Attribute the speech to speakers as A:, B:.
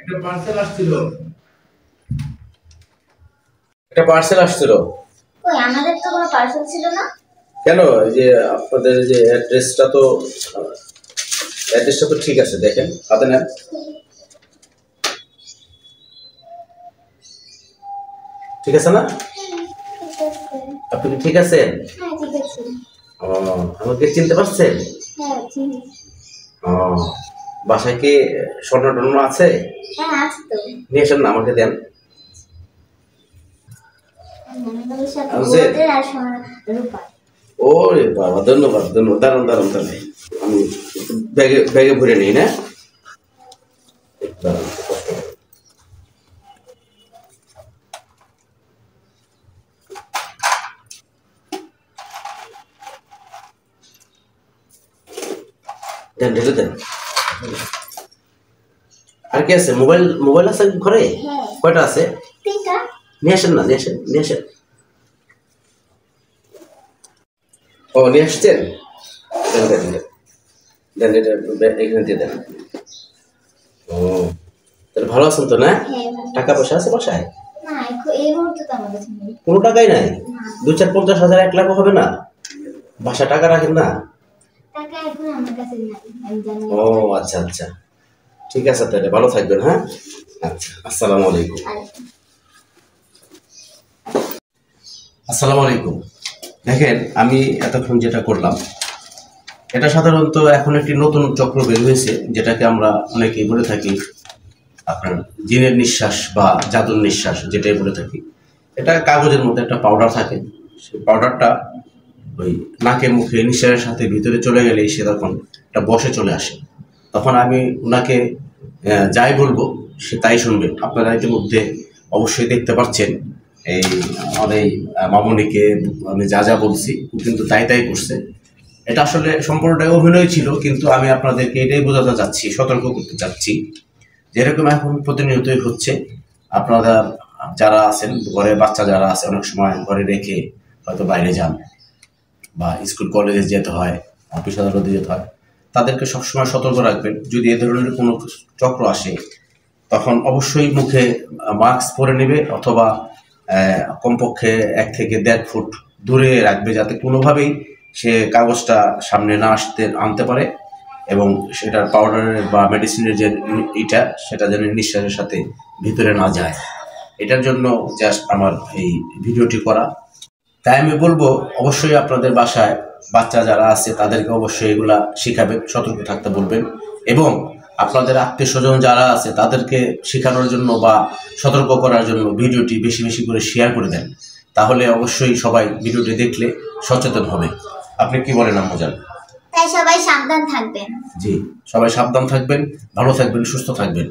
A: একটা পার্সেল আসছিল।
B: কই আমাদের তো কোনো পার্সেল ছিল না।
A: কেন? এই যে আপনাদের যে অ্যাড্রেসটা তো ঠিক আছে, দেখেন হাতে নেন। ঠিক আছে না? আপনি ঠিক আছেন?
B: হ্যাঁ ঠিক আছে।
A: আমাকে চিনতে পারছেন?
B: হ্যাঁ চিনি।
A: বাসায় কি স্বর্ণ টর্ণ আছে?
B: হ্যাঁ আছে তো।
A: নিয়ে আসেন না, আমাকে দেন। ওরে বাবা, ধন্যবাদ ধন্যবাদ। দারুন দারুন। তাহলে আমি ব্যাগে ভরে নিই না। দেন, ঢেলে দেন। আর কি আছে? মোবাইল আছে ঘরে? কয়টা আছে?
B: তিনটা।
A: নিয়ে আসেন না, নিয়ে আসেন। ও নিয়ে আসছেন? দেন এখানে দিয়ে দেন। ও তাহলে ভালো আছেন তো না? টাকা পয়সা আছে বাসায়? কোনো টাকাই নাই? 2-4-50,000 1 লাখ হবে না? বাসা টাকা রাখেন না? ও আচ্ছা আচ্ছা, ঠিক আছে। তাহলে ভালো থাকবেন। হ্যাঁ আচ্ছা, আসসালামু আলাইকুম। আসসালামু আলাইকুম। দেখেন, আমি এতক্ষণ যেটা করলাম, এটা সাধারণত এখন একটি নতুন চক্র বের হয়েছে, যেটাকে আমরা অনেকেই বলে থাকি আপনার জিনের নিঃশ্বাস বা জাদুর নিঃশ্বাস, যেটাই বলে থাকি। এটা কাগজের মধ্যে একটা পাউডার থাকে। সেই পাউডারটা ওই নাকে মুখে নিঃশ্বাসের সাথে ভিতরে চলে গেলেই সে তখন একটা বসে চলে আসে। তখন আমি ওনাকে যাই বলবো সে তাই শুনবে। আপনারা ইতিমধ্যে অবশ্যই দেখতে পাচ্ছেন এই আমার এই মামনিকে আমি যা বলছি ও কিন্তু তাই করছে। এটা আসলে সম্পূর্ণটাই অভিনয় ছিল, কিন্তু আমি আপনাদেরকে এটাই বোঝাতে চাচ্ছি, সতর্ক করতে চাচ্ছি, যেরকম এখন প্রতিনিয়তই হচ্ছে। আপনারা যারা আছেন ঘরে, বাচ্চা যারা আছে, অনেক সময় ঘরে রেখে হয়তো বাইরে যান বা স্কুল কলেজে যেতে হয়, অফিস আদালতে যেতে হয়, তাদেরকে সবসময় সতর্ক রাখবেন। যদি এ ধরনের কোনো চক্র আসে তখন অবশ্যই মুখে মাস্ক পরে নেবে, অথবা কমপক্ষে 1 থেকে 1.5 ফুট দূরে রাখবে, যাতে কোনোভাবেই সে কাগজটা সামনে না আনতে পারে, এবং সেটার পাউডারের বা মেডিসিনের যে সেটা যেন নিঃশ্বাসের সাথে ভিতরে না যায়। এটার জন্য জাস্ট আমার এই ভিডিওটি করা। তাই আমি বলবো, অবশ্যই আপনাদের বাসায় বাচ্চা যারা আছে তাদেরকে অবশ্যই এগুলা শিখাবেন, সতর্ক থাকতে বলবেন, এবং আপনাদের আত্মীয় স্বজন যারা আছে তাদেরকে শেখানোর জন্য বা সতর্ক করার জন্য ভিডিওটি বেশি বেশি করে শেয়ার করে দেন। তাহলে অবশ্যই সবাই ভিডিওটি দেখলে সচেতন হবে। আপনি কি বলেন আম্মুজান?
B: তাই সবাই সাবধান থাকবেন।
A: জি, সবাই সাবধান থাকবেন, ভালো থাকবেন, সুস্থ থাকবেন।